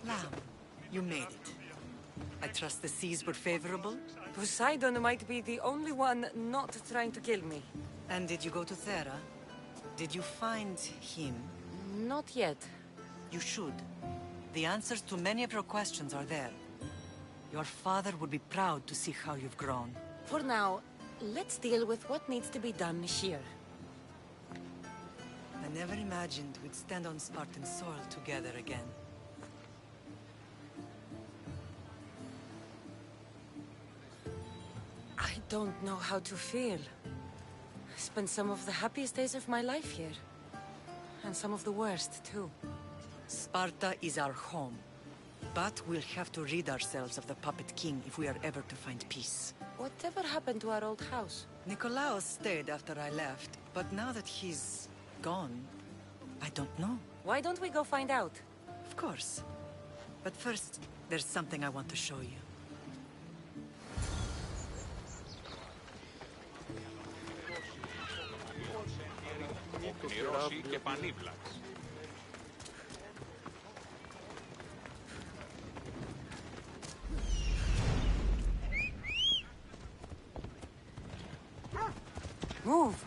Lamb, you made it. I trust the seas were favorable? Poseidon might be the only one not trying to kill me. And did you go to Thera? Did you find him? Not yet. You should. The answers to many of your questions are there. Your father would be proud to see how you've grown. For now, let's deal with what needs to be done here. I never imagined we'd stand on Spartan soil together again. I don't know how to feel. I spent some of the happiest days of my life here. And some of the worst, too. Sparta is our home. But we'll have to rid ourselves of the Puppet King if we are ever to find peace. Whatever happened to our old house? Nikolaos stayed after I left, but now that he's gone, I don't know. Why don't we go find out? Of course. But first, there's something I want to show you. Move!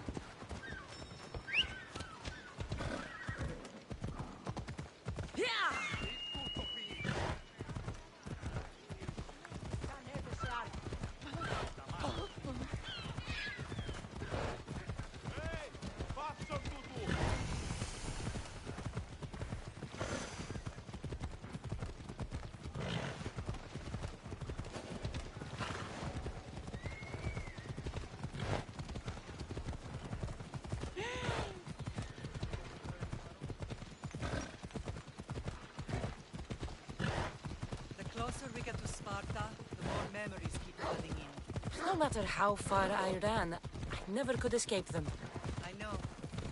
The closer we get to Sparta, the more memories keep flooding in. No matter how far I ran, I never could escape them. I know.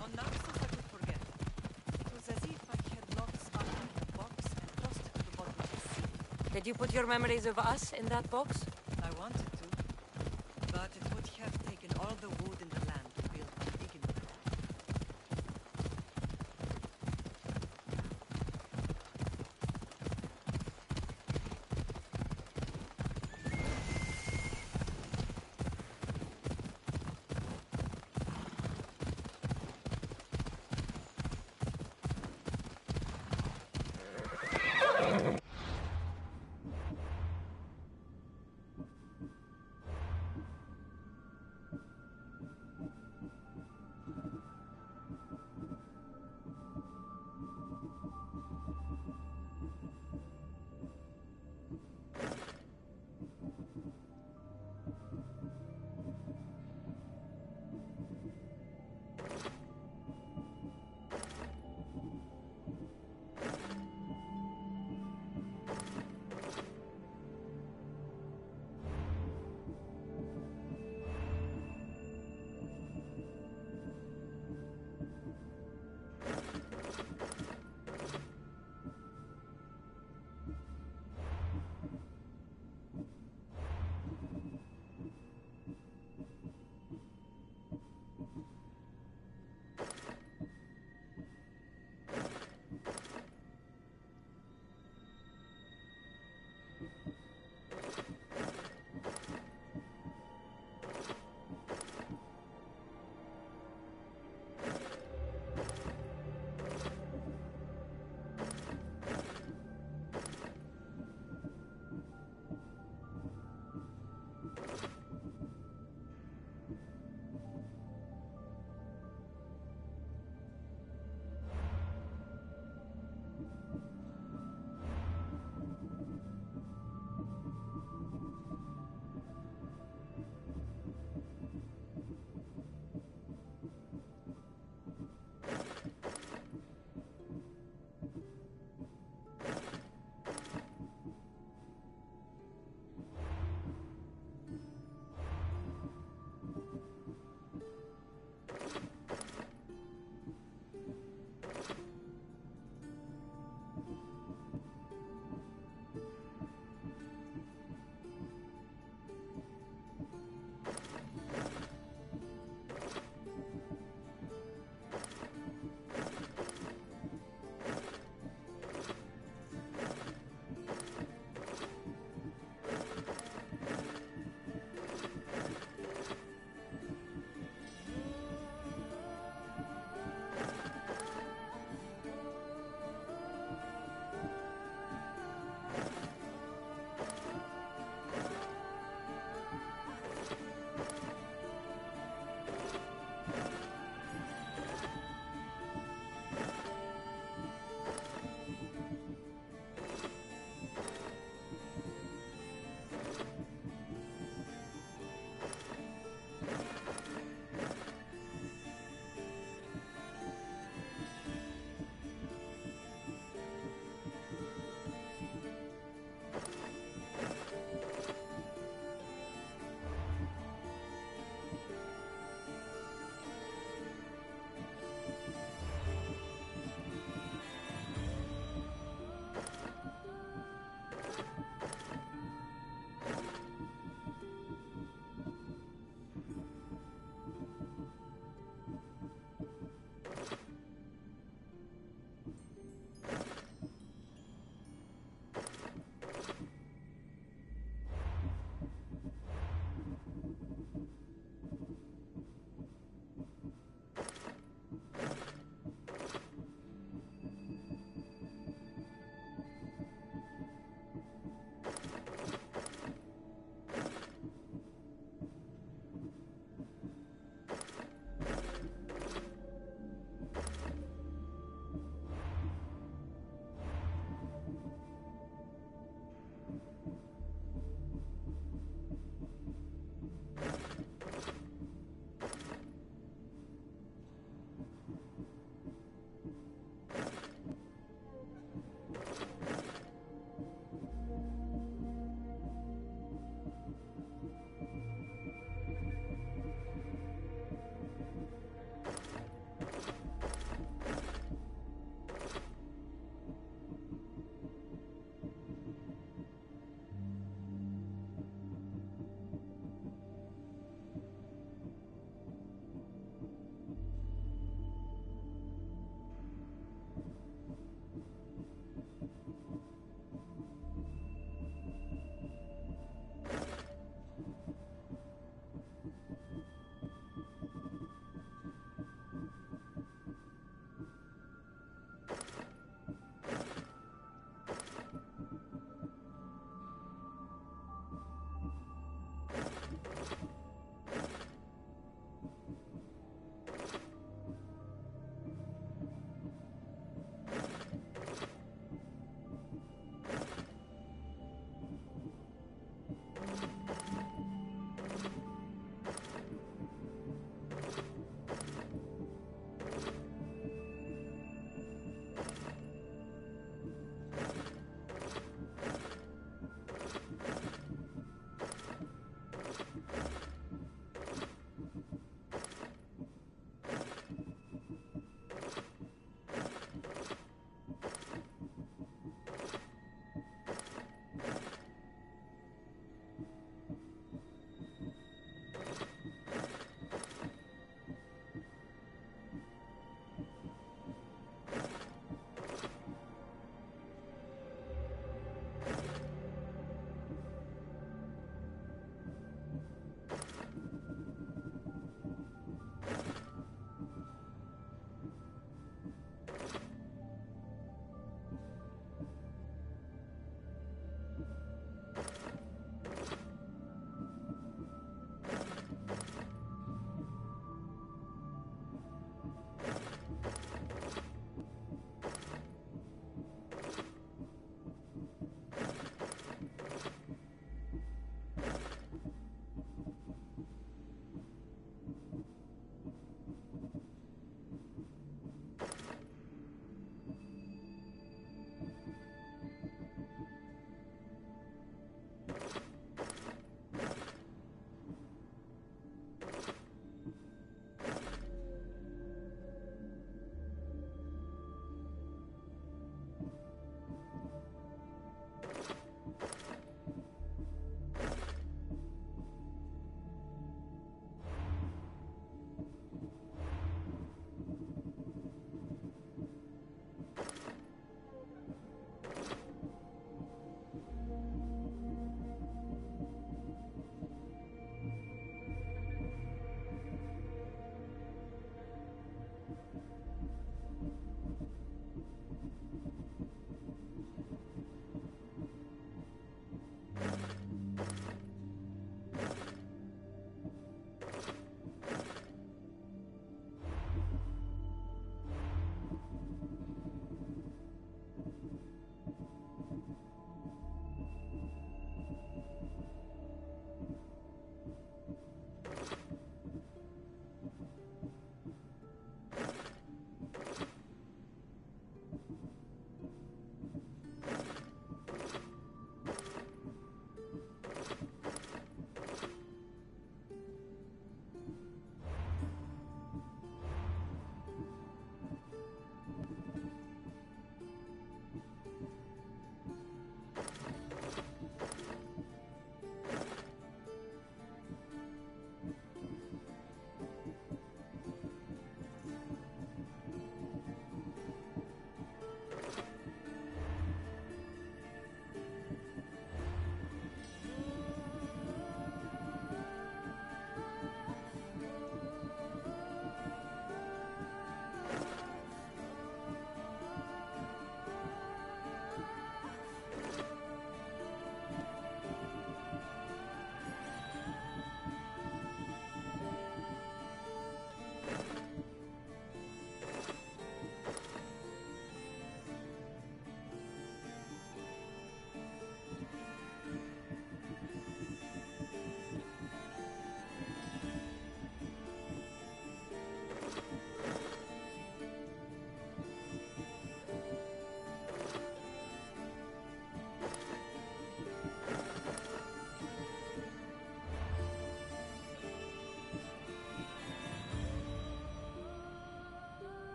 On Naxos I could forget. It was as if I had locked Sparta in a box and tossed it to the bottom of the sea. Did you put your memories of us in that box? I wanted to, but it would have taken all the wood in the land to build a big enough.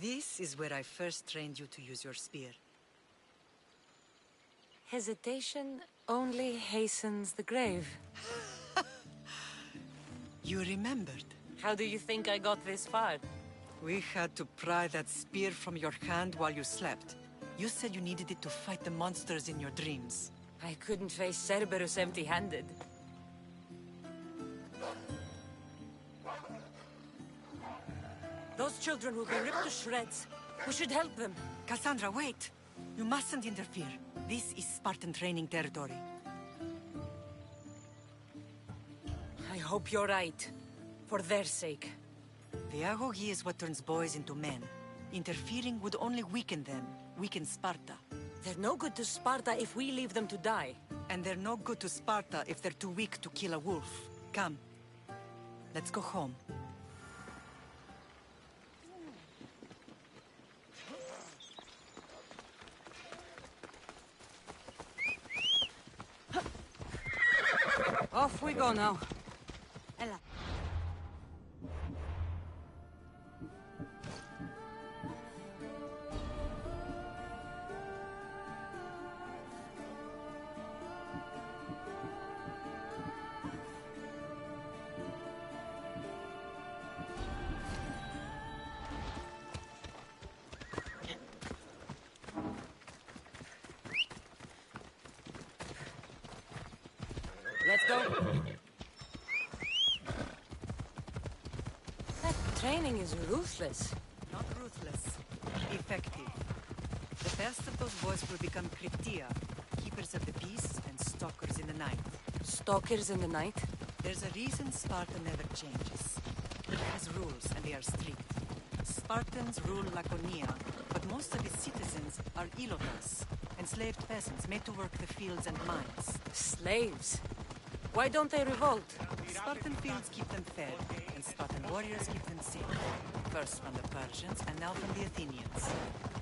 This is where I first trained you to use your spear. Hesitation only hastens the grave. You remembered. How do you think I got this far? We had to pry that spear from your hand while you slept. You said you needed it to fight the monsters in your dreams. I couldn't face Cerberus empty-handed. Those children will be ripped to shreds. We should help them. Cassandra, wait! You mustn't interfere. This is Spartan training territory. I hope you're right. For their sake. The agogi is what turns boys into men. Interfering would only weaken them, weaken Sparta. They're no good to Sparta if we leave them to die. And they're no good to Sparta if they're too weak to kill a wolf. Come. Let's go home. Off we go now. Ella. Let's go. That training is ruthless. Not ruthless. Effective. The best of those boys will become Cryptia, keepers of the peace and stalkers in the night. Stalkers in the night? There's a reason Sparta never changes. It has rules, and they are strict. Spartans rule Laconia, but most of its citizens are ilotas, enslaved peasants made to work the fields and mines. Slaves? Why don't they revolt? Spartan fields keep them fed, and Spartan warriors keep them safe. First from the Persians, and now from the Athenians.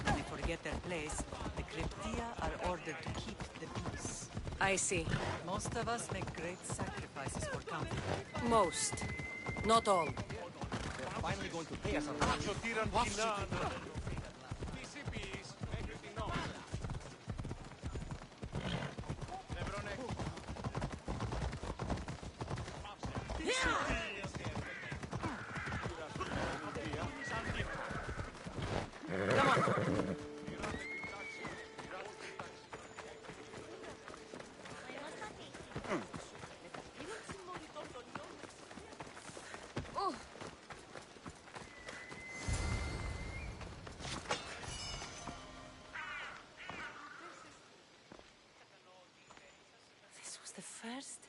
When they forget their place, the Cryptia are ordered to keep the peace. I see. Most of us make great sacrifices for comfort. Most. Not all. They're finally going to pay us a This was the first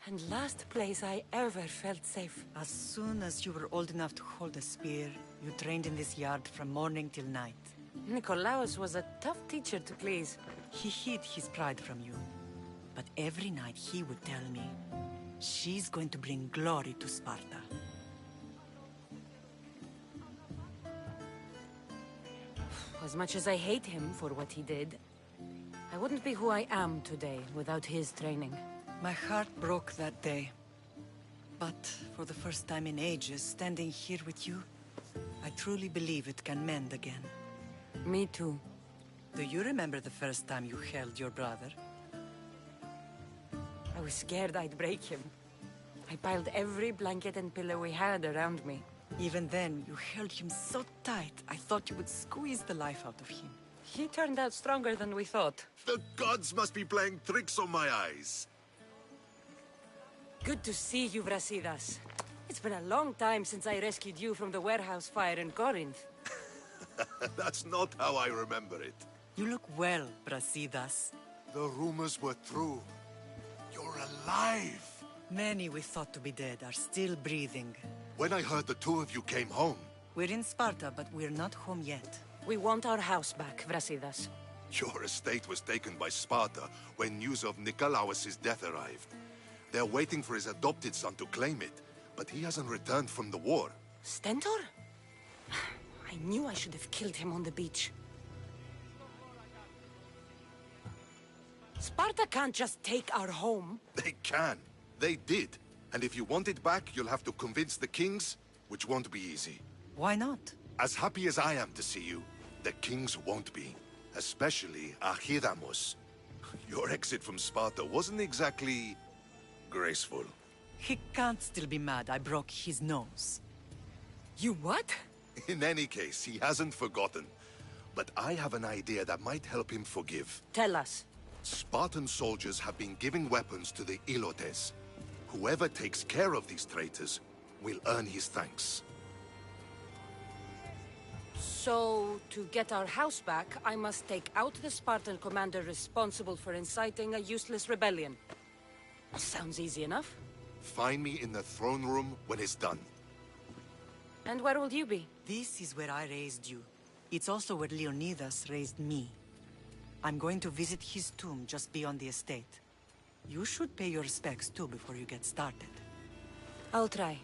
and last place I ever felt safe. As soon as you were old enough to hold a spear, you trained in this yard from morning till night. Nikolaos was a tough teacher to please. He hid his pride from you. But every night he would tell me, she's going to bring glory to Sparta. As much as I hate him for what he did, I wouldn't be who I am today without his training. My heart broke that day. But for the first time in ages, standing here with you, I truly believe it can mend again. Me too. Do you remember the first time you held your brother? I was scared I'd break him. I piled every blanket and pillow we had around me. Even then, you held him so tight, I thought you would squeeze the life out of him. He turned out stronger than we thought. The gods must be playing tricks on my eyes. Good to see you, Brasidas. It's been a long time since I rescued you from the warehouse fire in Corinth. That's not how I remember it. You look well, Brasidas. The rumors were true. You're alive! Many we thought to be dead are still breathing. When I heard the two of you came home, We're in Sparta, but we're not home yet. We want our house back, Brasidas. your estate was taken by Sparta when news of Nikolaos' death arrived. They're waiting for his adopted son to claim it, but he hasn't returned from the war. Stentor? I knew I should have killed him on the beach. Sparta can't just take our home. They can. They did. And if you want it back, you'll have to convince the kings, which won't be easy. Why not? As happy as I am to see you, the kings won't be. Especially Archidamos. Your exit from Sparta wasn't exactly graceful. He can't still be mad I broke his nose. You what? In any case, he hasn't forgotten. But I have an idea that might help him forgive. Tell us. Spartan soldiers have been giving weapons to the Ilotes. Whoever takes care of these traitors will earn his thanks. So, to get our house back, I must take out the Spartan commander responsible for inciting a useless rebellion. Sounds easy enough. Find me in the throne room when it's done. And where will you be? This is where I raised you. It's also where Leonidas raised me. I'm going to visit his tomb just beyond the estate. You should pay your respects too before you get started. I'll try.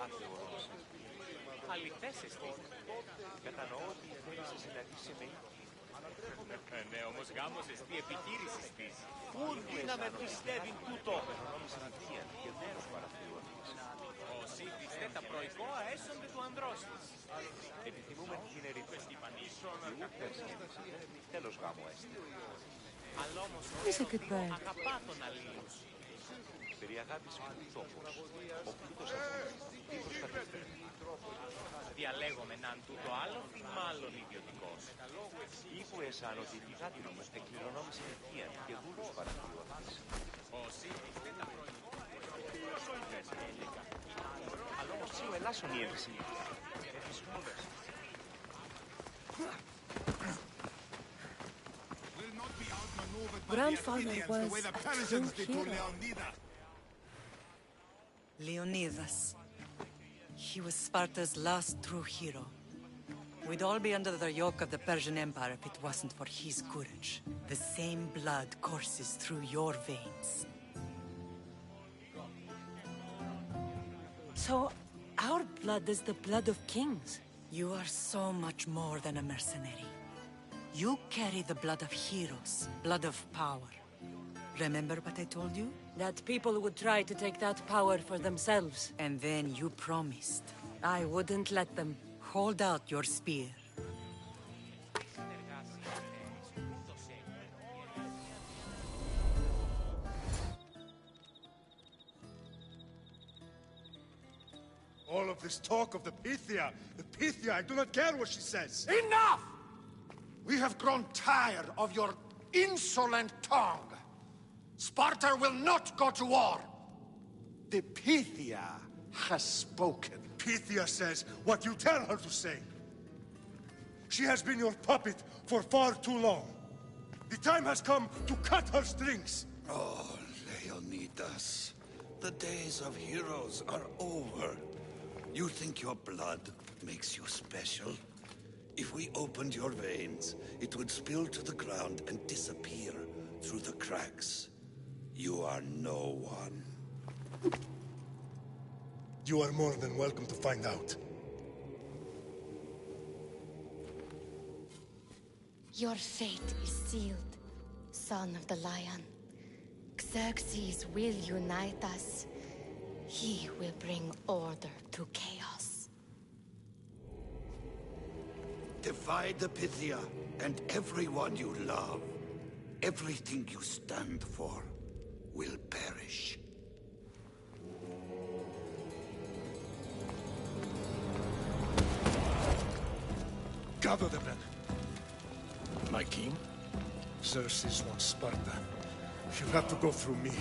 άθεος. Αληθές εστί. Κατανοώ ότι θέλει να συναντήσει με ίδιο. Ναι, όμως γάμος εστί επιχείρησης της. Ούρδι να με πιστεύει τούτο. Νόμιζε ευθεία και δεν σου παραθεωρείς. Ο Σύντης δεν τα προϊκό αέσονται του ανδρός της. Επιθυμούμε την ερήτηση. Τέλος γάμου έστε. Αλλά όμως αγαπά τον αλλήλους. Περί αγάπης του τόπος, ο πλούτος αυτός, τι προστατευτεί. Διαλέγομαι ναν τούτο άλλο ή μάλλον ιδιωτικός. Ήπου εσάν ότι η γάτη μου εκκληρονόμησε ευθεία και δούλους παραθεωρείς. Ο Σύντης δεν τα προϊκό αλλά όμως σίγουρα ελάσσον η έλξη. Έχεις μούδες. Grandfather was a true hero. Leonidas. He was Sparta's last true hero. We'd all be under the yoke of the Persian Empire if it wasn't for his courage. The same blood courses through your veins. So, our blood is the blood of kings. You are so much more than a mercenary. You carry the blood of heroes, blood of power. Remember what I told you? That people would try to take that power for themselves. And then you promised. I wouldn't let them. Hold out your spear. All of this talk of the Pythia, I do not care what she says. Enough! We have grown tired of your insolent tongue. Sparta will not go to war. The Pythia has spoken. Pythia says what you tell her to say. She has been your puppet for far too long. The time has come to cut her strings. Oh, Leonidas. The days of heroes are over. You think your blood makes you special? If we opened your veins, it would spill to the ground and disappear through the cracks. You are no one. You are more than welcome to find out. Your fate is sealed, son of the Lion. Xerxes will unite us. He will bring order to chaos. Divide the Pythia and everyone you love. Everything you stand for will perish. Gather the men. My king? Xerxes wants Sparta. She'll have to go through me.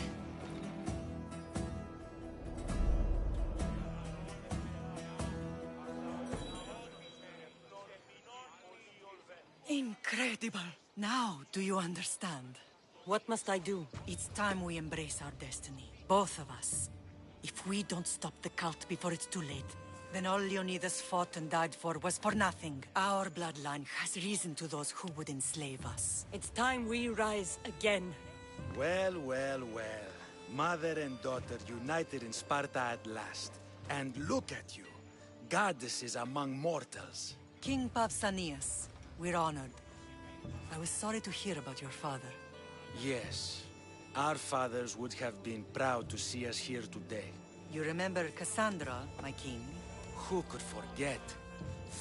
Incredible! Now, do you understand? What must I do? It's time we embrace our destiny. Both of us. If we don't stop the cult before it's too late, then all Leonidas fought and died for was for nothing. Our bloodline has reason to those who would enslave us. It's time we rise again. Well, well, well. Mother and daughter united in Sparta at last. And look at you. Goddesses among mortals. King Pausanias, we're honored. I was sorry to hear about your father. Yes. Our fathers would have been proud to see us here today. You remember Cassandra, my king? Who could forget?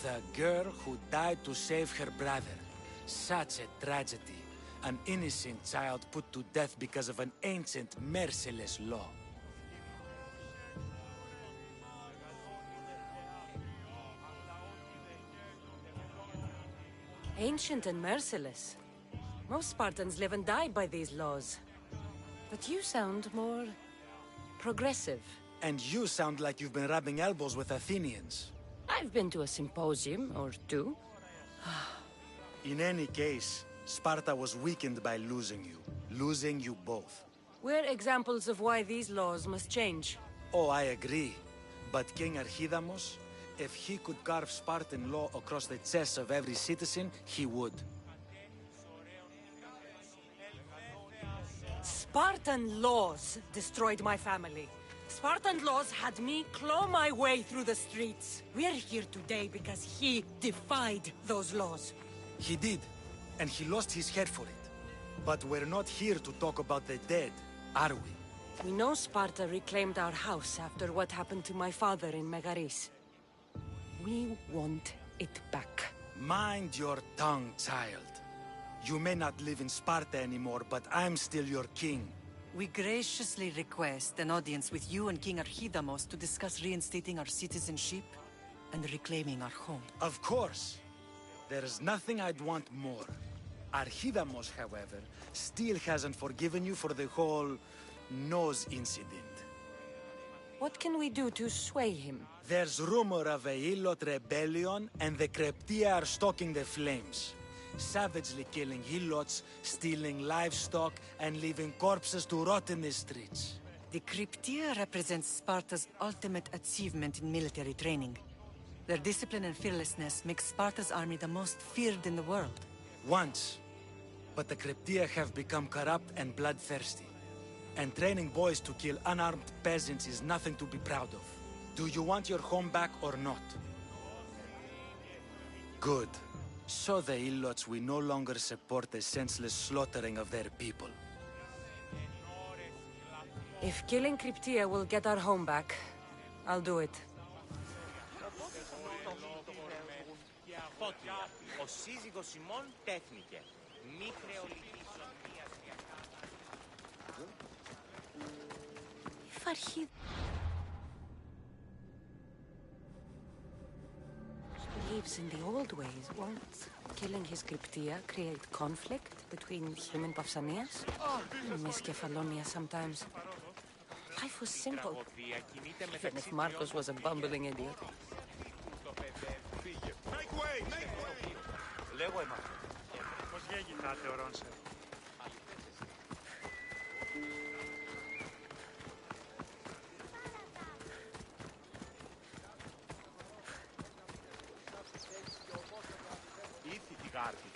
The girl who died to save her brother. Such a tragedy. An innocent child put to death because of an ancient, merciless law. Ancient and merciless. Most Spartans live and die by these laws. But you sound more progressive. And you sound like you've been rubbing elbows with Athenians. I've been to a symposium or two. In any case, Sparta was weakened by losing you both. We're examples of why these laws must change. Oh, I agree. But King Archidamos, if he could carve Spartan law across the chests of every citizen, he would. Spartan laws destroyed my family. Spartan laws had me claw my way through the streets. We're here today because he defied those laws. He did, and he lost his head for it. But we're not here to talk about the dead, are we? We know Sparta reclaimed our house after what happened to my father in Megaris. We want it back. Mind your tongue, child. You may not live in Sparta anymore, but I'm still your king. We graciously request an audience with you and King Archidamos to discuss reinstating our citizenship and reclaiming our home. Of course. There's nothing I'd want more. Archidamos, however, still hasn't forgiven you for the whole nose incident. What can we do to sway him? There's rumor of a Helot rebellion, and the Kryptia are stalking the flames. Savagely killing Helots, stealing livestock, and leaving corpses to rot in the streets. The Kryptia represents Sparta's ultimate achievement in military training. Their discipline and fearlessness make Sparta's army the most feared in the world. Once. But the Kryptia have become corrupt and bloodthirsty. And training boys to kill unarmed peasants is nothing to be proud of. Do you want your home back or not? Good. So the Helots will no longer support the senseless slaughtering of their people. If killing Kryptia will get our home back, I'll do it. Ο σύζυγος ημών τέθνηκε. Μη χρεολυπήσεων μίας If Archid... believes in the old ways. Won't killing his Cryptia create conflict between him and Pausanias? I miss Kefalonia sometimes. Life was simple. Even if Marcos was a bumbling idiot. Make way! Make way! Λέγω εμάς. Πώς γέγητάτε ο Ρόνσερ? Ήθη την κάρτη.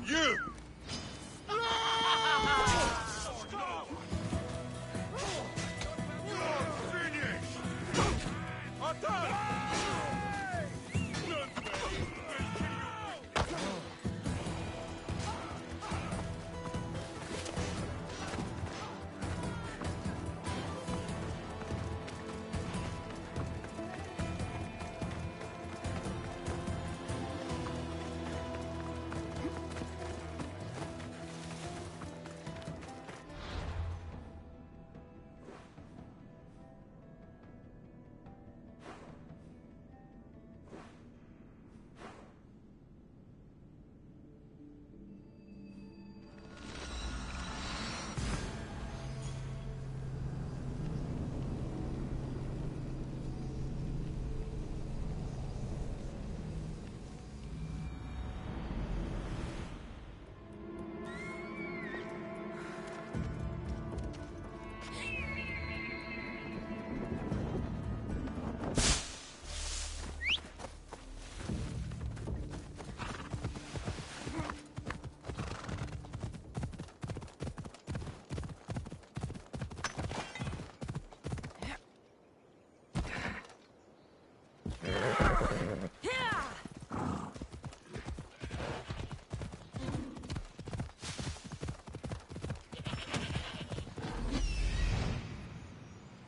You!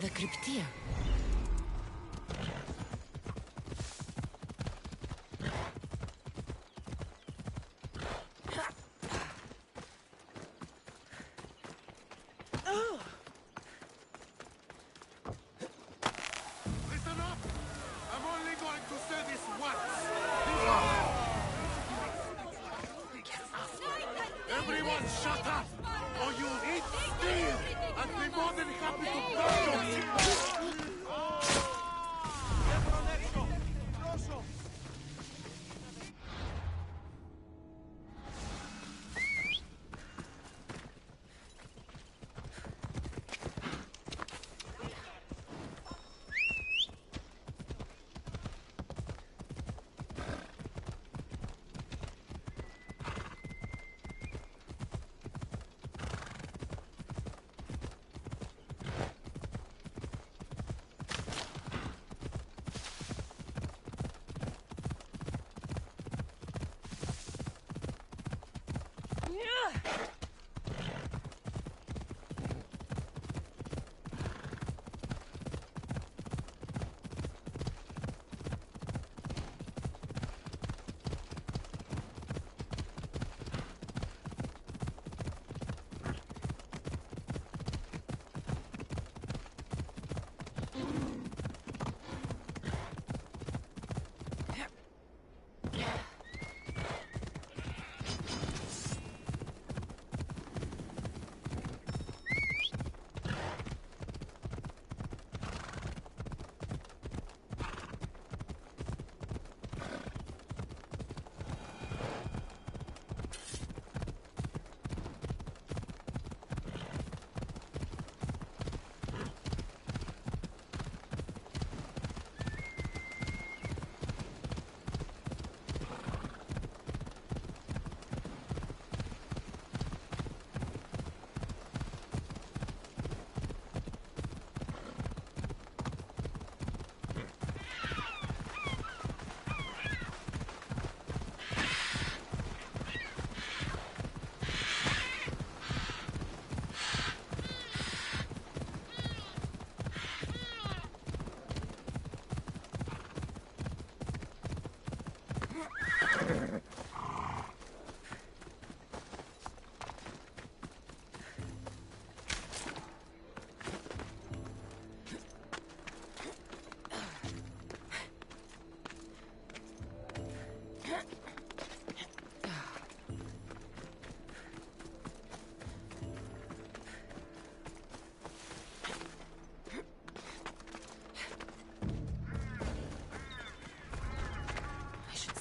The Cryptia. Listen up! I'm only going to say this once. Everyone shut up! Or you'll eat steel! I'd be more than happy to burn your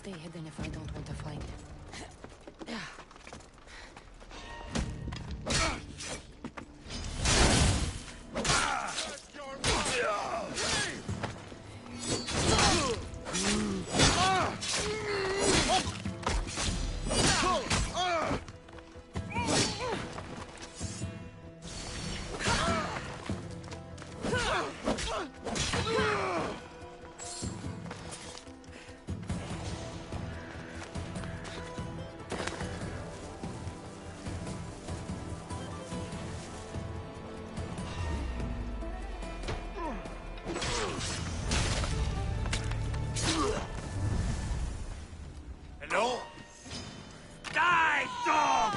stay hidden if I don't want to fight. Hello? Die, dog!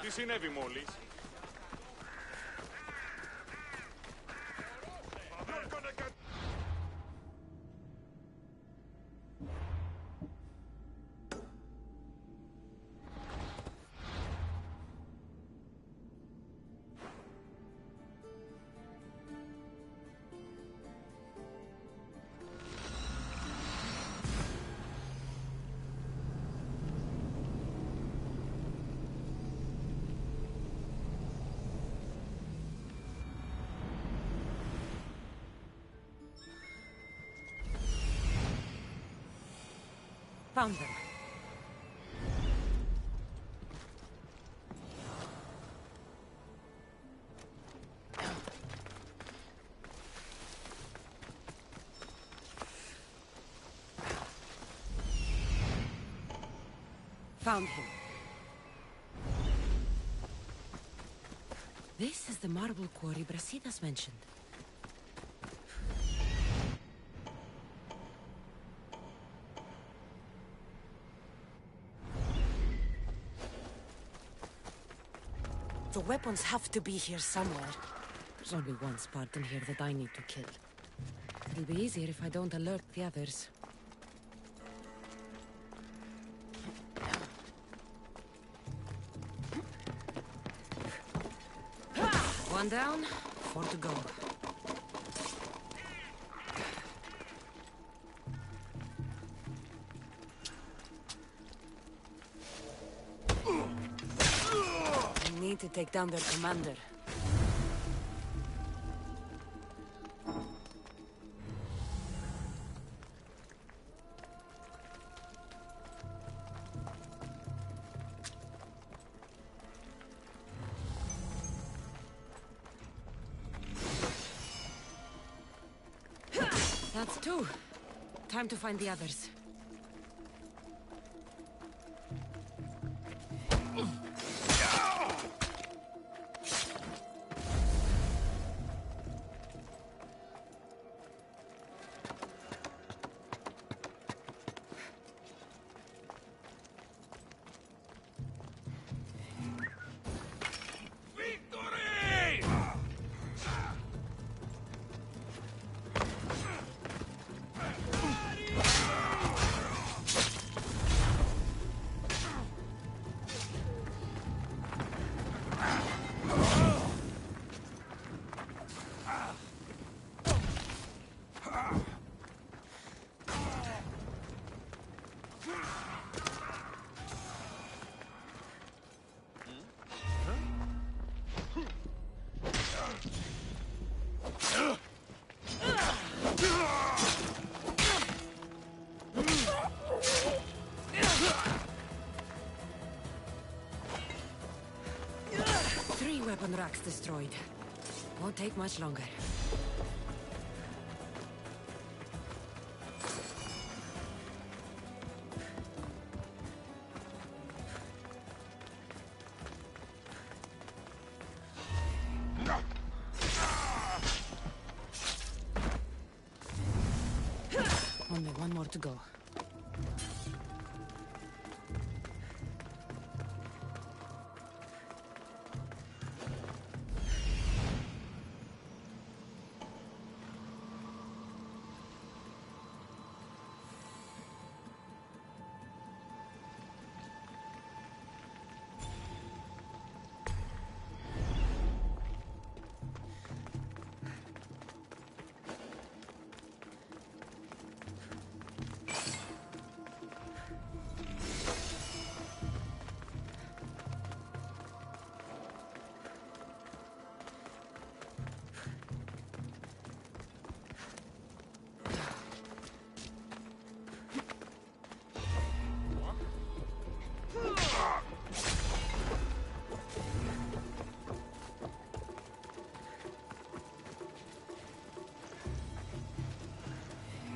Τι συνέβη μόλις? Found them. Found him. This is the marble quarry Brasidas mentioned. The weapons have to be here somewhere. There's only one Spartan here that I need to kill. It'll be easier if I don't alert the others. One down, 4 to go. Need to take down their commander. That's 2. Time to find the others. weapon racks destroyed. Won't take much longer. Only one more to go.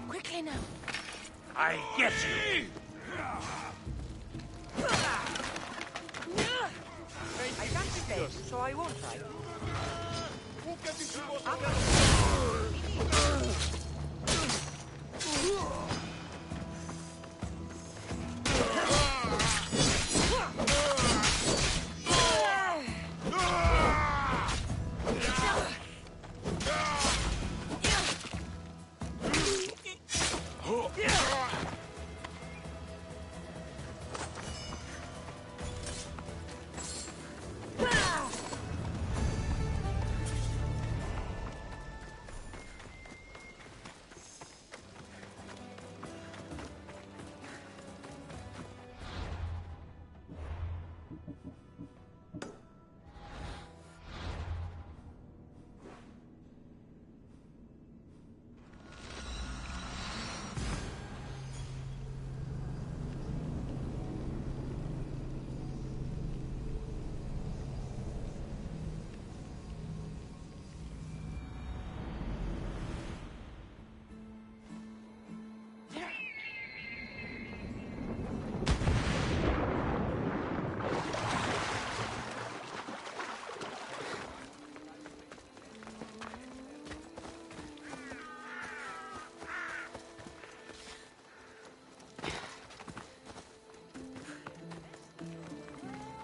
Quickly now. I get you! I can't stay, so I won't try.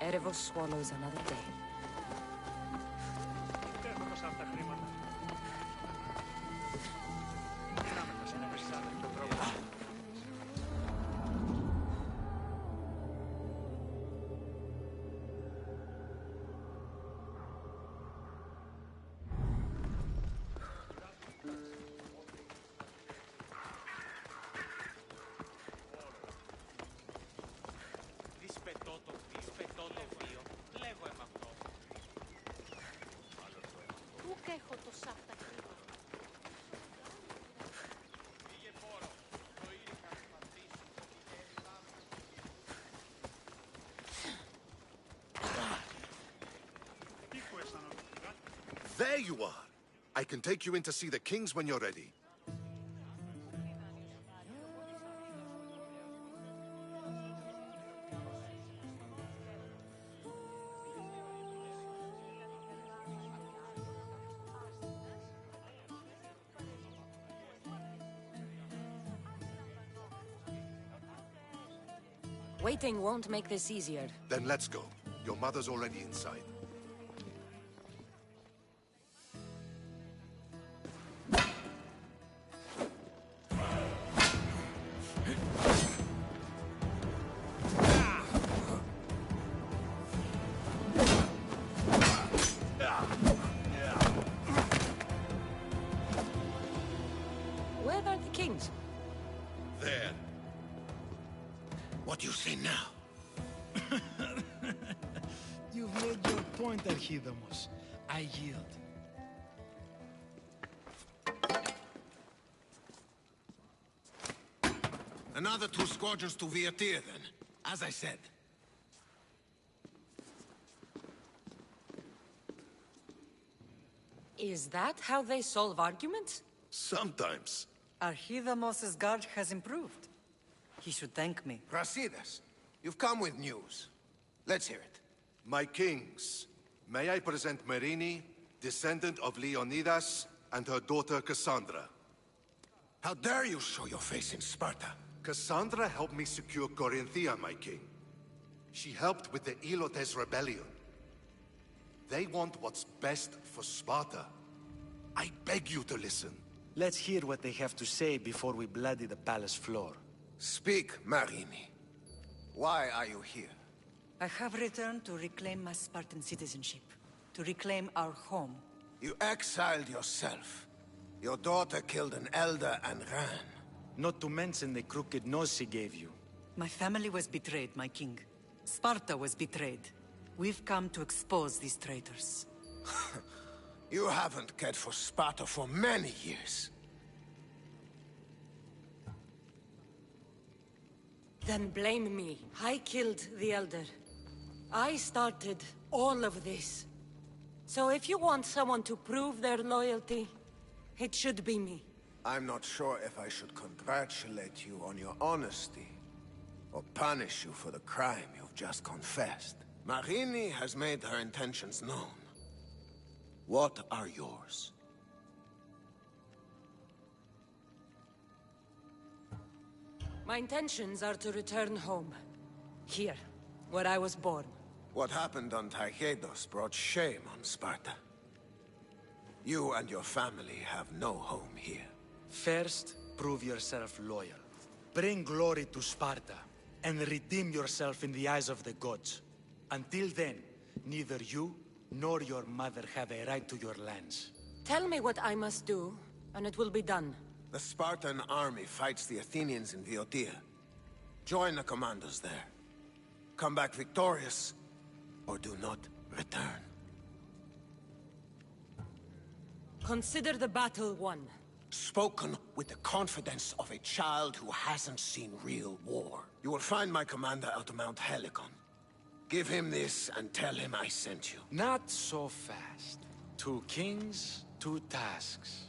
Erebos swallows another day. There you are! I can take you in to see the kings when you're ready. Waiting won't make this easier. Then let's go. Your mother's already inside. Where are the kings? There. What do you say now? You've made your point, Archidamos. I yield. Another 2 squadrons to Viatir, then. As I said. Is that how they solve arguments? Sometimes. Archidamos's guard has improved. He should thank me. Brasidas, you've come with news. Let's hear it. My kings, may I present Marini, descendant of Leonidas, and her daughter Cassandra. How dare you show your face in Sparta? Cassandra helped me secure Corinthia, my king. She helped with the Ilotes rebellion. They want what's best for Sparta. I beg you to listen. Let's hear what they have to say before we bloody the palace floor. Speak, Marini. Why are you here? I have returned to reclaim my Spartan citizenship. To reclaim our home. You exiled yourself. Your daughter killed an elder and ran. Not to mention the crooked nose she gave you. My family was betrayed, my king. Sparta was betrayed. We've come to expose these traitors. You haven't cared for Sparta for many years. Then blame me. I killed the Elder. I started all of this. So if you want someone to prove their loyalty, it should be me. I'm not sure if I should congratulate you on your honesty, or punish you for the crime you've just confessed. Marini has made her intentions known. What are yours? My intentions are to return home. Here, where I was born. What happened on Taygedos brought shame on Sparta. You and your family have no home here. First, prove yourself loyal. Bring glory to Sparta, and redeem yourself in the eyes of the gods. Until then, neither you nor your mother have a right to your lands. Tell me what I must do, and it will be done. The Spartan army fights the Athenians in Boeotia. Join the commandos there. Come back victorious, or do not return. Consider the battle won. Spoken with the confidence of a child who hasn't seen real war. You will find my commander out of Mount Helicon. Give him this and tell him I sent you. Not so fast. 2 kings, 2 tasks.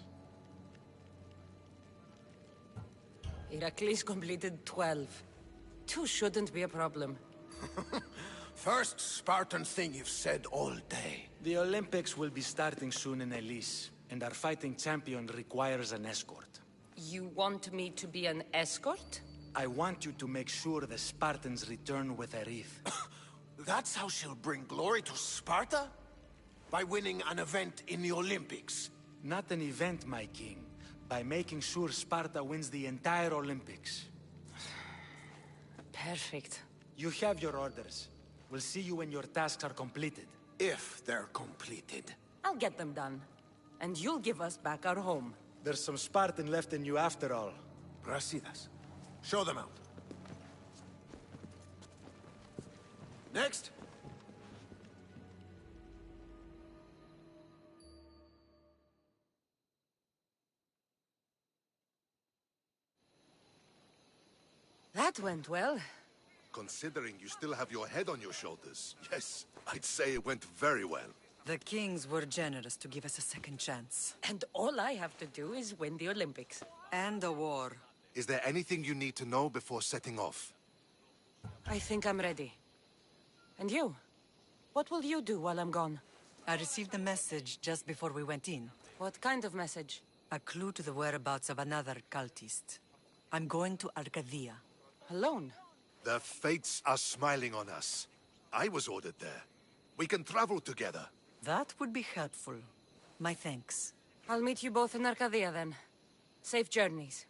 Heracles completed 12. 2 shouldn't be a problem. First Spartan thing you've said all day. The Olympics will be starting soon in Elise, and our fighting champion requires an escort. You want me to be an escort? I want you to make sure the Spartans return with a wreath. That's how she'll bring glory to Sparta? By winning an event in the Olympics? Not an event, my king. By making sure Sparta wins the entire Olympics. Perfect. You have your orders. We'll see you when your tasks are completed. If they're completed. I'll get them done. And you'll give us back our home. There's some Spartan left in you after all. Brasidas, show them out. Next. That went well. Considering you still have your head on your shoulders, yes, I'd say it went very well. The kings were generous to give us a second chance. And all I have to do is win the Olympics. And a war. Is there anything you need to know before setting off? I think I'm ready. And you? What will you do while I'm gone? I received a message just before we went in. What kind of message? A clue to the whereabouts of another cultist. I'm going to Arcadia. Alone? The fates are smiling on us. I was ordered there. We can travel together. That would be helpful. My thanks. I'll meet you both in Arcadia then. Safe journeys.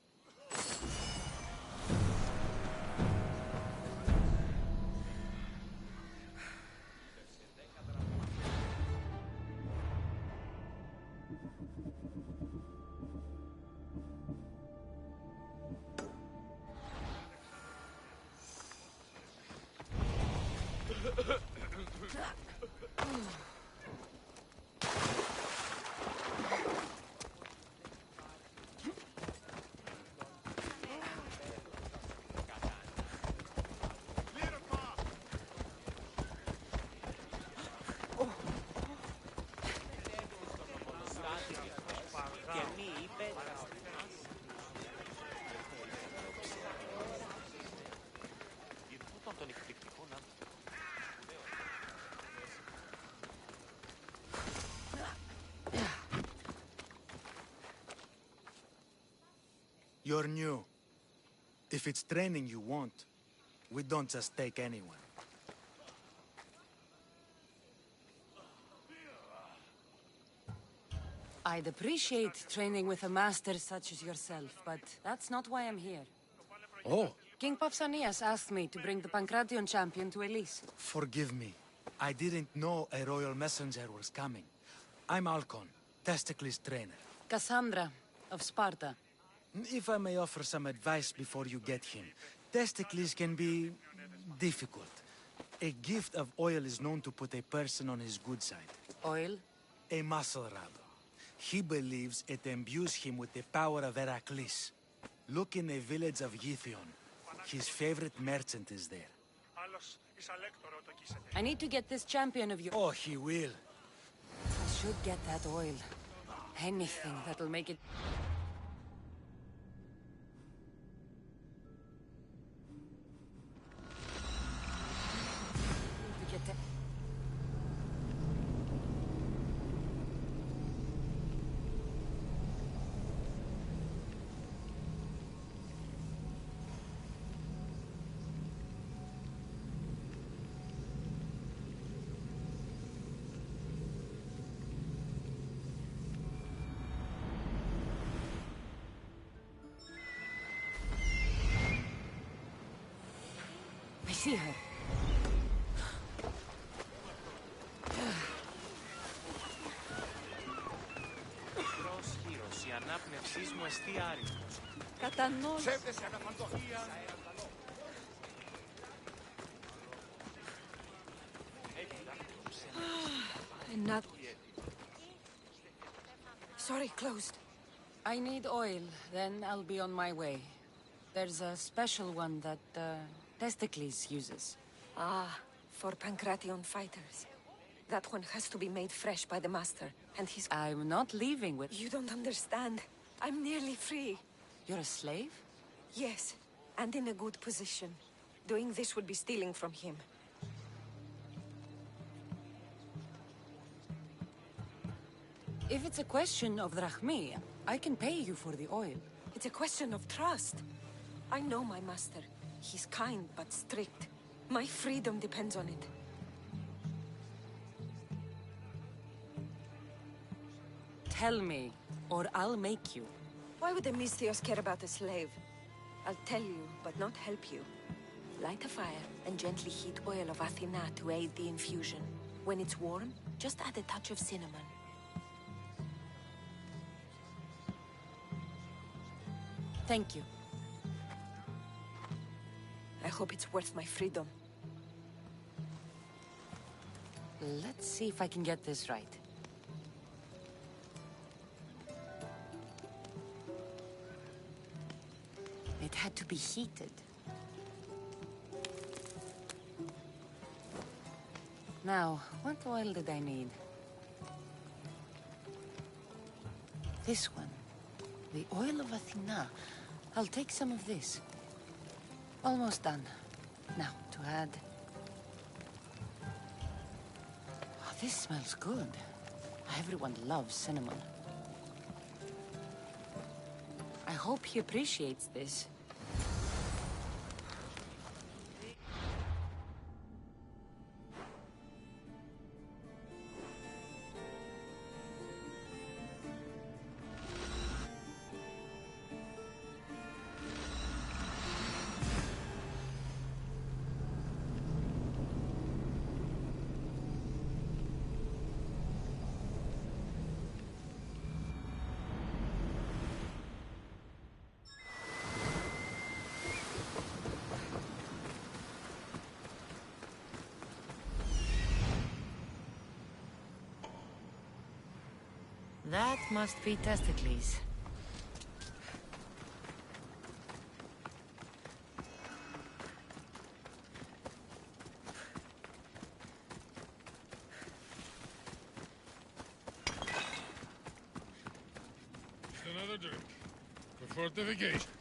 You're new. If it's training you want, we don't just take anyone. I'd appreciate training with a master such as yourself, but that's not why I'm here. Oh. King Pausanias asked me to bring the Pancration champion to Elise. Forgive me. I didn't know a royal messenger was coming. I'm Alcon, Testicles trainer. Cassandra, of Sparta. If I may offer some advice before you get him, Testicles can be difficult. A gift of oil is known to put a person on his good side. Oil? A muscle rub. He believes it imbues him with the power of Heracles. Look in the village of Githyon. His favorite merchant is there. I need to get this champion of yours. Oh, he will. I should get that oil. Anything that'll make it... To get that... I see her. Προσχήρωση, ανάπνευσής μου εστί άρρητος. Κατανόηση. Ψεύδεσαι αναφαντός. And not... Sorry, closed. I need oil, then I'll be on my way. There's a special one that, Testicles uses. Ah, for Pancration fighters. That one has to be made fresh by the master, and he's... I'm not leaving with... You don't understand. I'm nearly free. You're a slave? Yes, and in a good position. Doing this would be stealing from him. If it's a question of drachmi, I can pay you for the oil. It's a question of trust. I know my master. He's kind, but strict. My freedom depends on it. Tell me, or I'll make you. Why would the Misthios care about a slave? I'll tell you, but not help you. Light a fire and gently heat oil of Athena to aid the infusion. When it's warm, just add a touch of cinnamon. Thank you. I hope it's worth my freedom. Let's see if I can get this right. It had to be heated. Now, what oil did I need? This one. The oil of Athena. I'll take some of this. Almost done. Now, to add... Oh, this smells good. Everyone loves cinnamon. I hope he appreciates this. That must be Testicles. Just another drink. For fortification.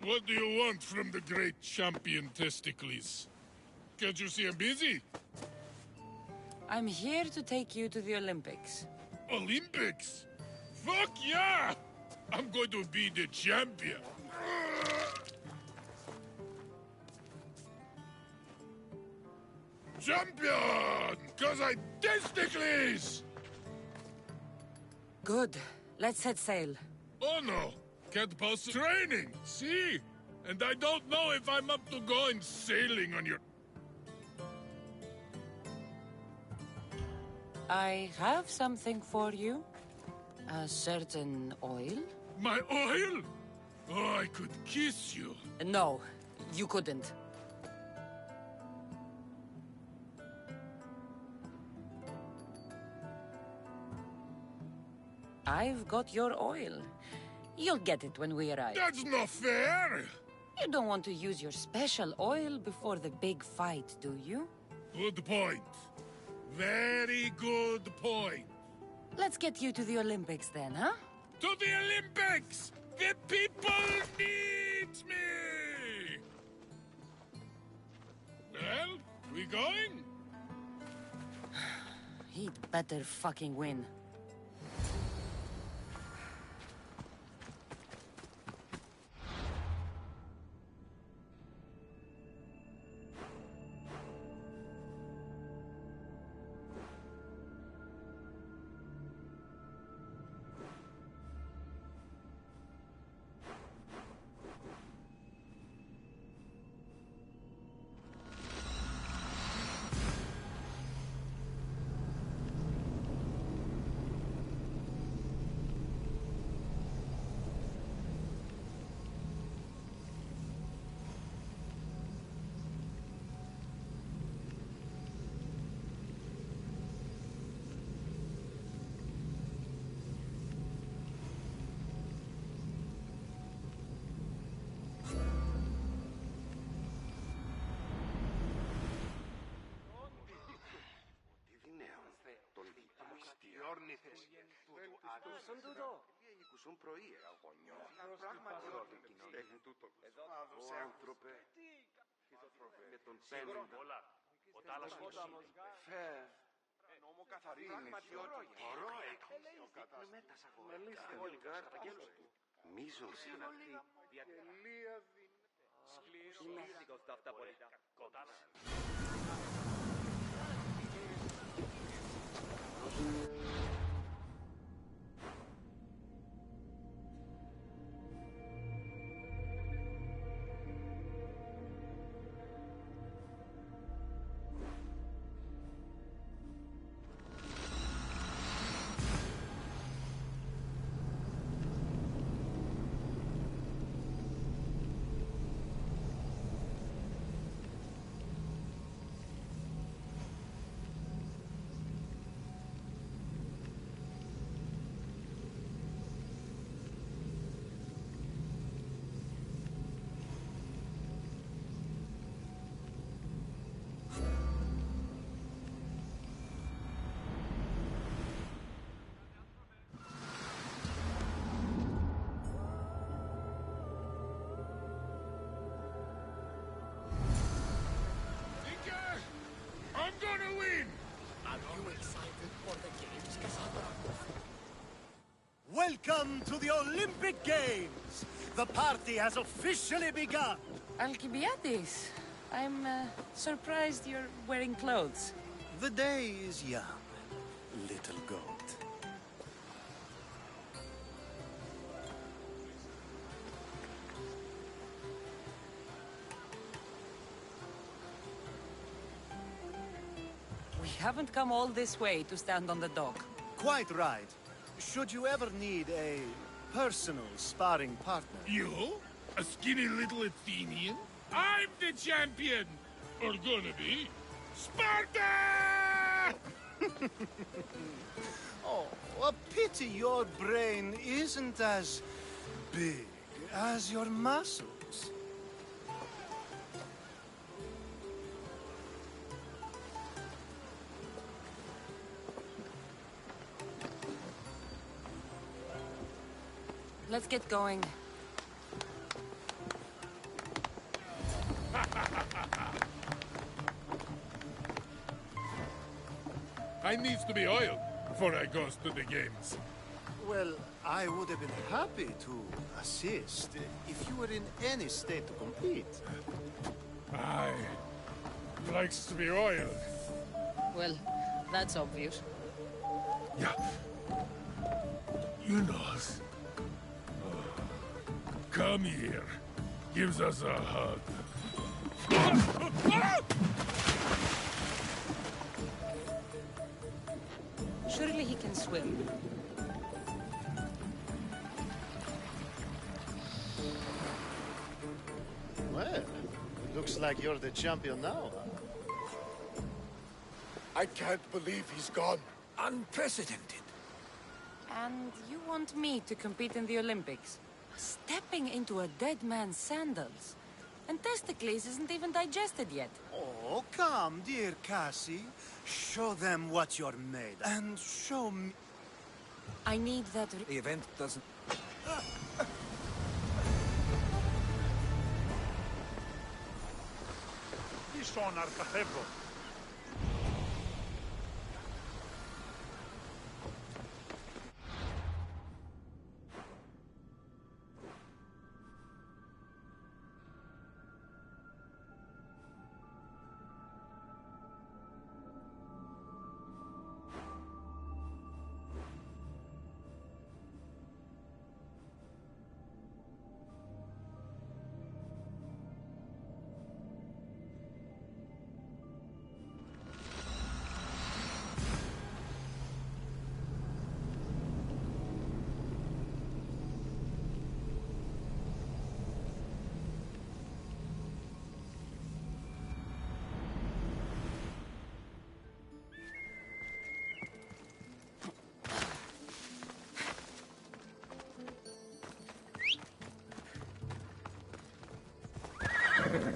What do you want from the great champion Testicles? Can't you see I'm busy? I'm here to take you to the Olympics. Olympics? Fuck yeah! I'm going to be the champion. Champion! Cause I testicles! Good. Let's set sail. Oh no! Can't pass training, see? And I don't know if I'm up to going sailing on your... I have something for you. A certain oil? My oil? Oh, I could kiss you. No, you couldn't. I've got your oil. You'll get it when we arrive. That's not fair! You don't want to use your special oil before the big fight, do you? Good point. Very good point. Let's get you to the Olympics then, huh? To the Olympics! The people need me! Well, we going? He'd better fucking win. Ακούσουν πρωί, αγωνιό. Πράγματι, στέλνει τούτο. Ο άνθρωπε. Με τον πένοντα. Ο τάλασσος. Φεύ. Νόμο καθαρίνης. Μπορώ με τα σαγωγικά. Όλοι καταγγέλους του. Μίζον συναρτή. Σκληρίστικος τα αυτά πολιτά. Κοντάς. I'm gonna win! Are you excited for the games, Cassandra? Welcome to the Olympic Games! The party has officially begun! Alcibiades, I'm surprised you're wearing clothes. The day is young, little goat. We haven't come all this way to stand on the dock. Quite right. Should you ever need a personal sparring partner... You? A skinny little Athenian? I'm the champion! Or gonna be. Sparta! Oh, a pity your brain isn't as big as your muscles. Let's get going. I needs to be oiled before I goes to the games. Well, I would have been happy to assist if you were in any state to compete. Aye. Likes to be oiled. Well, that's obvious. Yeah. You knows. Come here. Gives us a hug. Surely he can swim. Well, it looks like you're the champion now, huh? I can't believe he's gone. Unprecedented. And you want me to compete in the Olympics? Stepping into a dead man's sandals. And Testicles isn't even digested yet. Oh, come, dear Cassie. Show them what you're made. And show me... I need that... The event doesn't...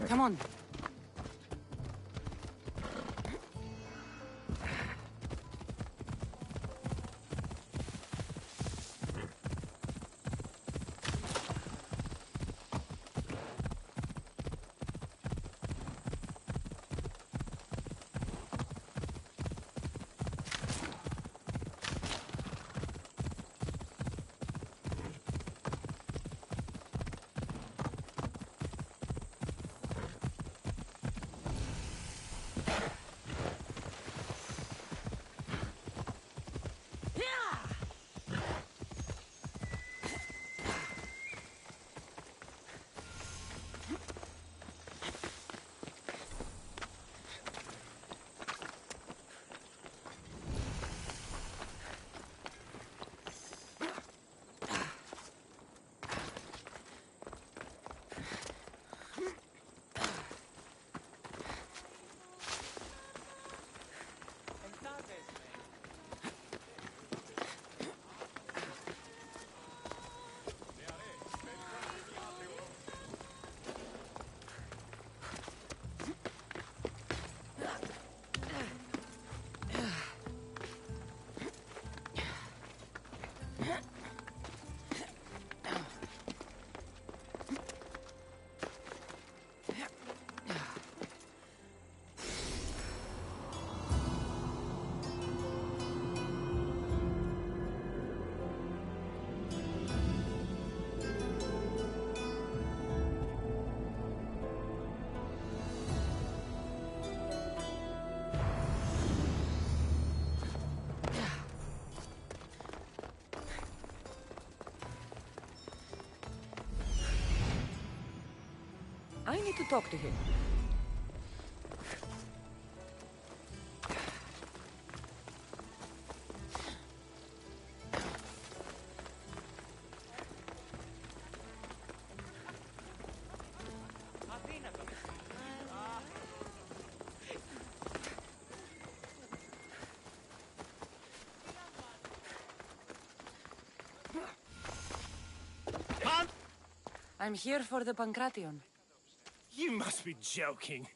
Come on. I need to talk to him. I'm here for the Pancration. You must be joking.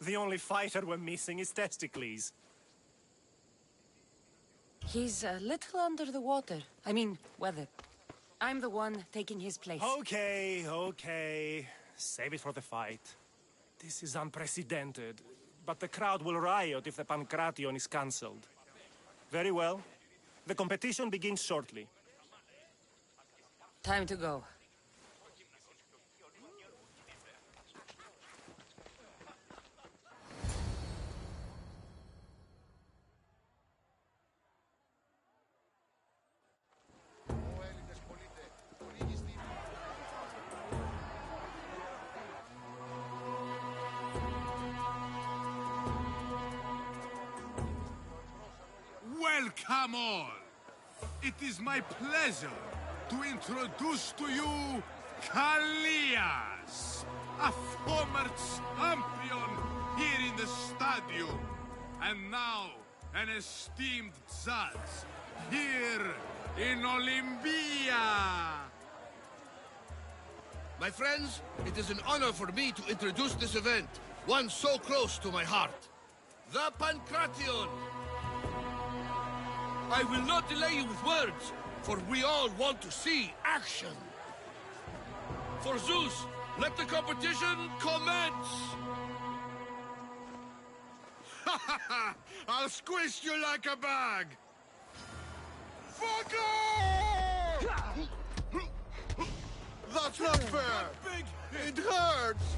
The only fighter we're missing is Testicles. He's a little under the water. I mean, weather. I'm the one taking his place. Okay, okay. Save it for the fight. This is unprecedented. But the crowd will riot if the Pancration is cancelled. Very well. The competition begins shortly. Time to go. Welcome all! It is my pleasure to introduce to you Kalias, a former champion here in the stadium, and now an esteemed judge here in Olympia. My friends, it is an honor for me to introduce this event, one so close to my heart. The Pancration! I will not delay you with words, for we all want to see action. For Zeus, let the competition commence! Ha ha ha! I'll squish you like a bag! Fucker! That's not fair! It hurts!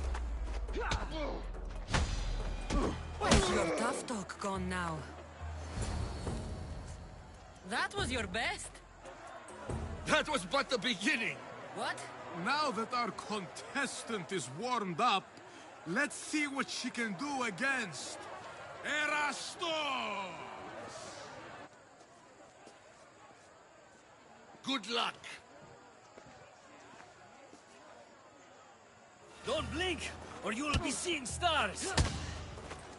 Where's your tough talk gone now? That was your best? That was but the beginning! What? Now that our contestant is warmed up, let's see what she can do against Erastos! Good luck! Don't blink, or you'll be seeing stars!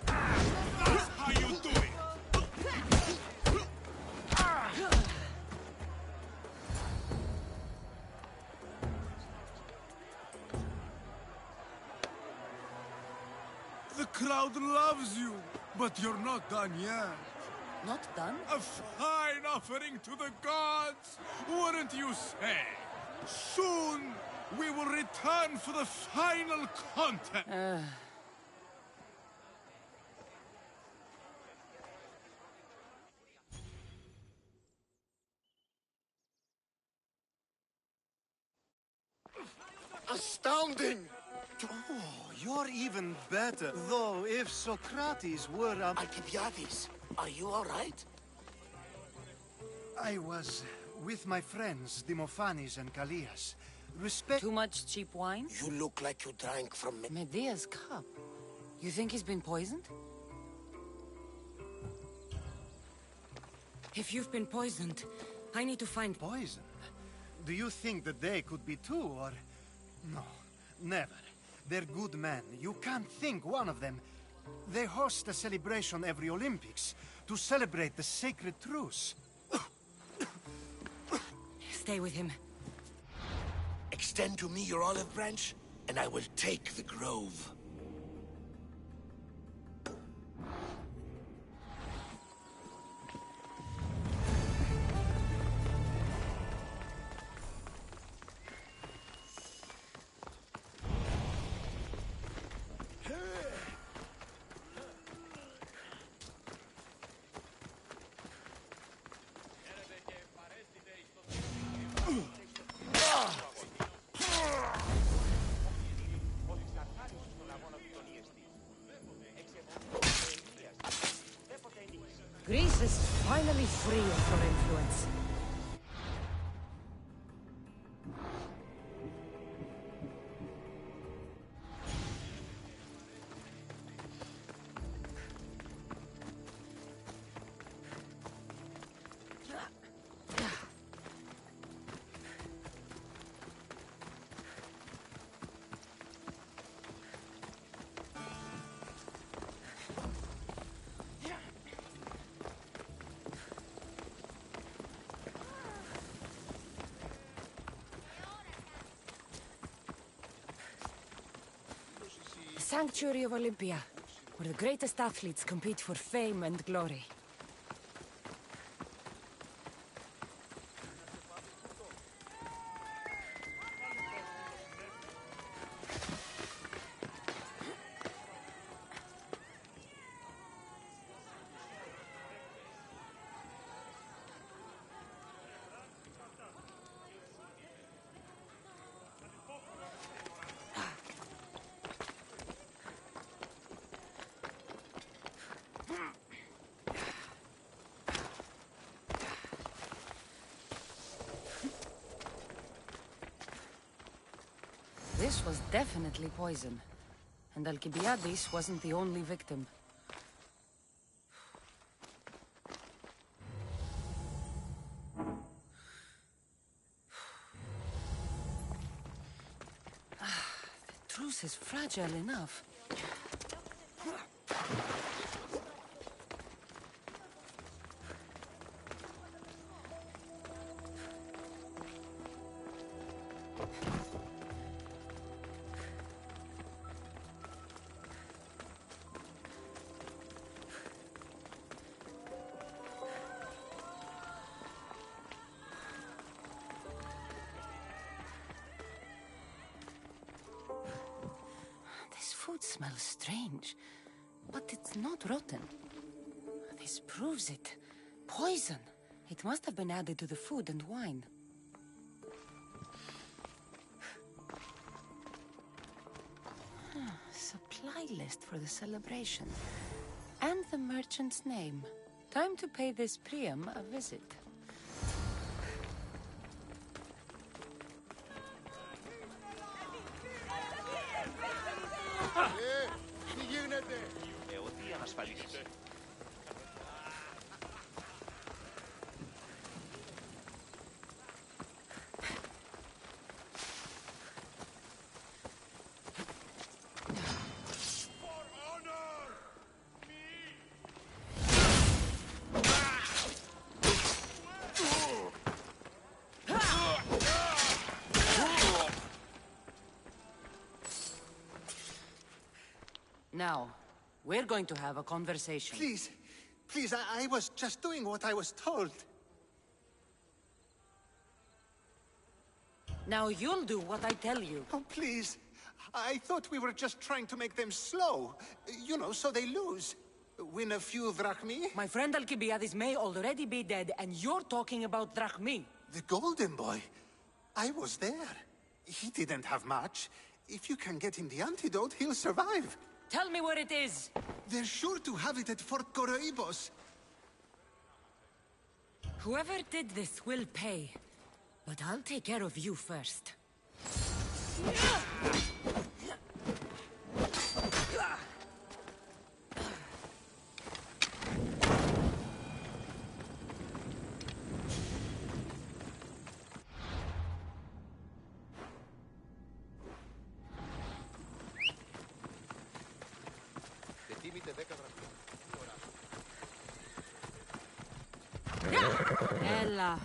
That's how you do it! The crowd loves you, but you're not done yet. Not done? A fine offering to the gods, wouldn't you say? Soon, we will return for the final contest. Astounding! Oh, you're even better. Though, if Socrates were a... Alcibiades, are you all right? I was with my friends, Demophanes and Callias. Respect... Too much cheap wine? You look like you drank from Medea's cup. You think he's been poisoned? If you've been poisoned, I need to find... Poison? Do you think that they could be too, or... No, never. They're good men. You can't think one of them. They host a celebration every Olympics to celebrate the sacred truce. Stay with him. Extend to me your olive branch, and I will take the grove. Greece is finally free of your influence. Sanctuary of Olympia, where the greatest athletes compete for fame and glory. This was definitely poison. And Alcibiades wasn't the only victim. The truce is fragile enough. Food smells strange, but it's not rotten. This proves it. Poison. It must have been added to the food and wine. Supply list for the celebration. And the merchant's name. Time to pay this Priam a visit. Ότι ανασφαλίσεις. Now, we're going to have a conversation. Please, please, I was just doing what I was told. Now you'll do what I tell you. Oh, please. I thought we were just trying to make them slow. You know, so they lose. Win a few drachmi. My friend Alcibiades may already be dead, and you're talking about drachmi. The golden boy. I was there. He didn't have much. If you can get him the antidote, he'll survive. Tell me where it is. They're sure to have it at Fort Coroibos. Whoever did this will pay. But I'll take care of you first. Έλα.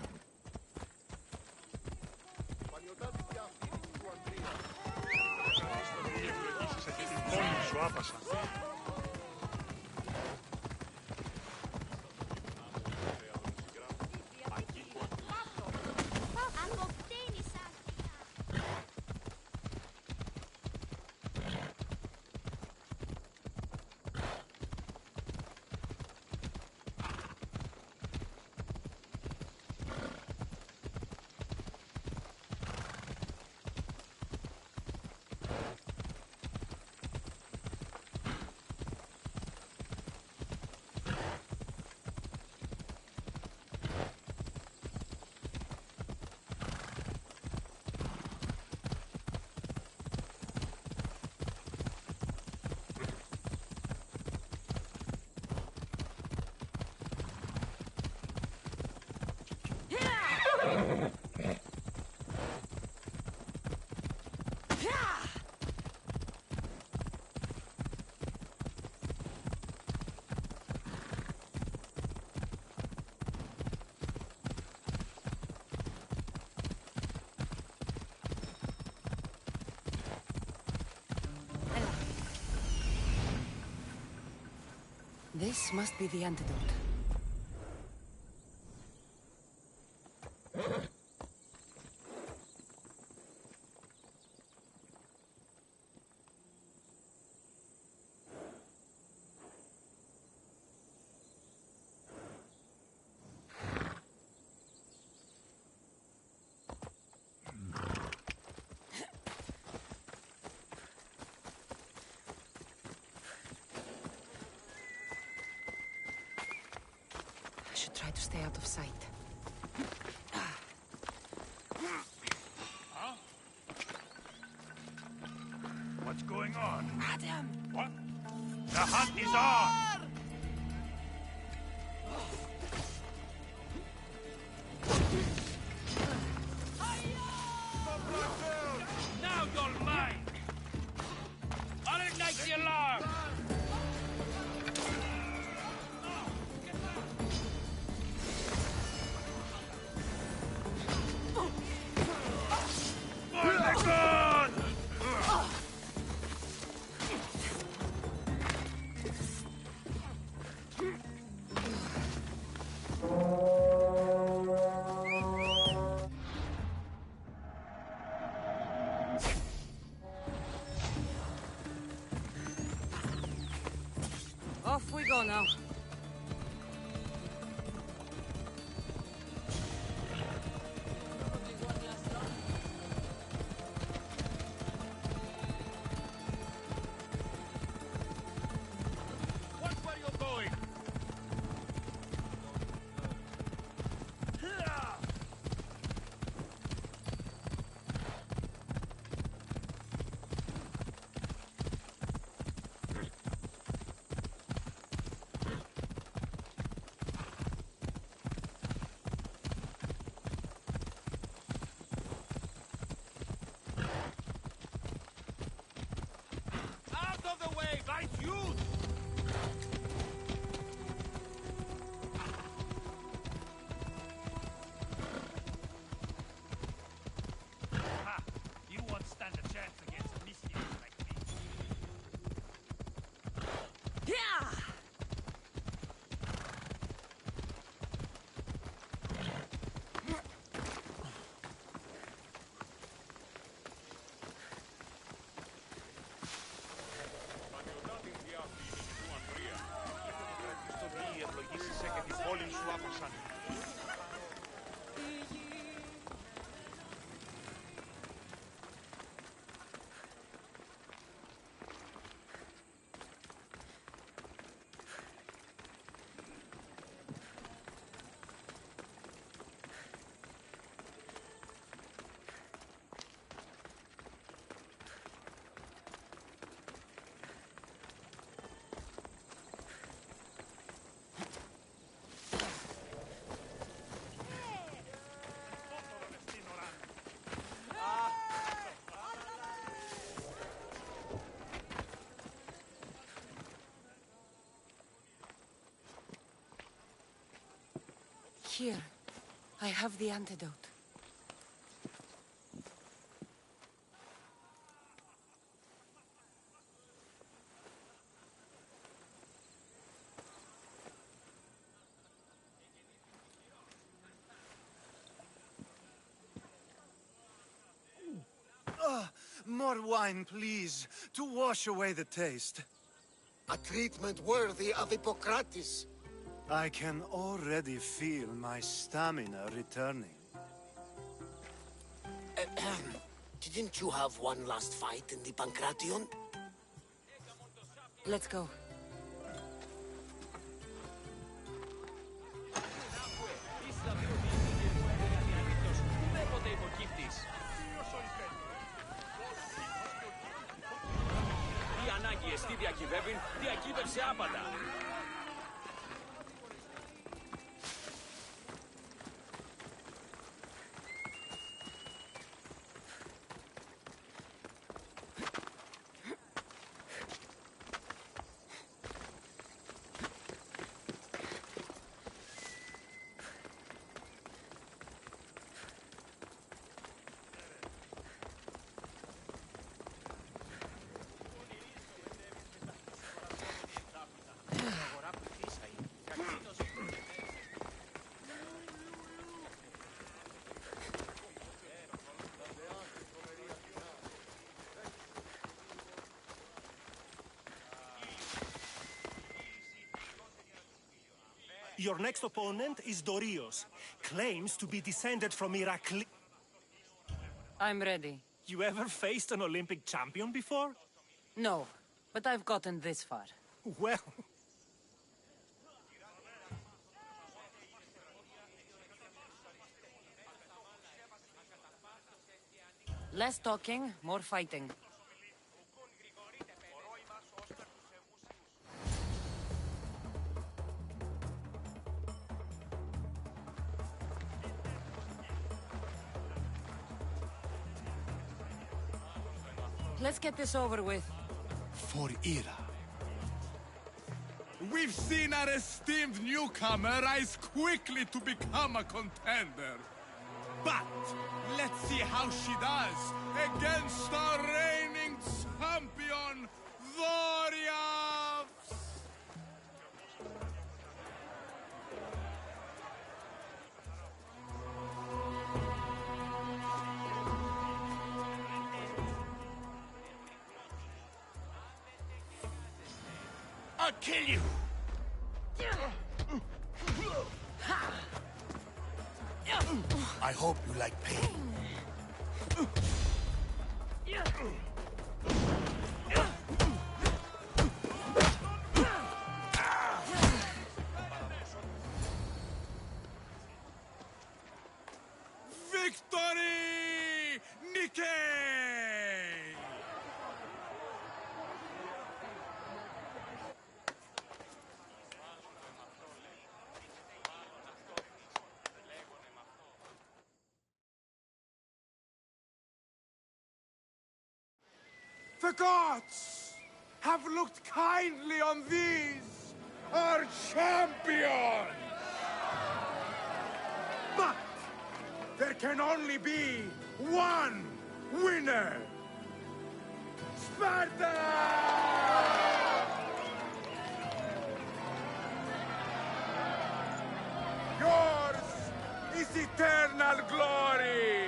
This must be the antidote. I should try to stay out of sight. now. Watch where you're going! Out of the way, right you! Ha! You won't stand a chance against a mischief like me. Yeah! Οι ευλογήσεις σε και την πόλη σου άκουσαν. Here. I have the antidote. More wine, please, to wash away the taste. A treatment worthy of Hippocrates. I can already feel my stamina returning. Didn't you have one last fight in the Pancration? Let's go. Τι ανάγκη εστί διακυβεύειν, διακύβευσε άπατα. Your next opponent is Dorios. Claims to be descended from Irakli... I'm ready. You ever faced an Olympic champion before? No, but I've gotten this far. Well... Less talking, more fighting. Let's get this over with. For Ira. We've seen our esteemed newcomer rise quickly to become a contender. But let's see how she does against our reigning champion, Dorios! I'll kill you! I hope you like pain. Victory! Nikkei! The gods have looked kindly on these, our champions! But there can only be one winner! Sparta! Yours is eternal glory!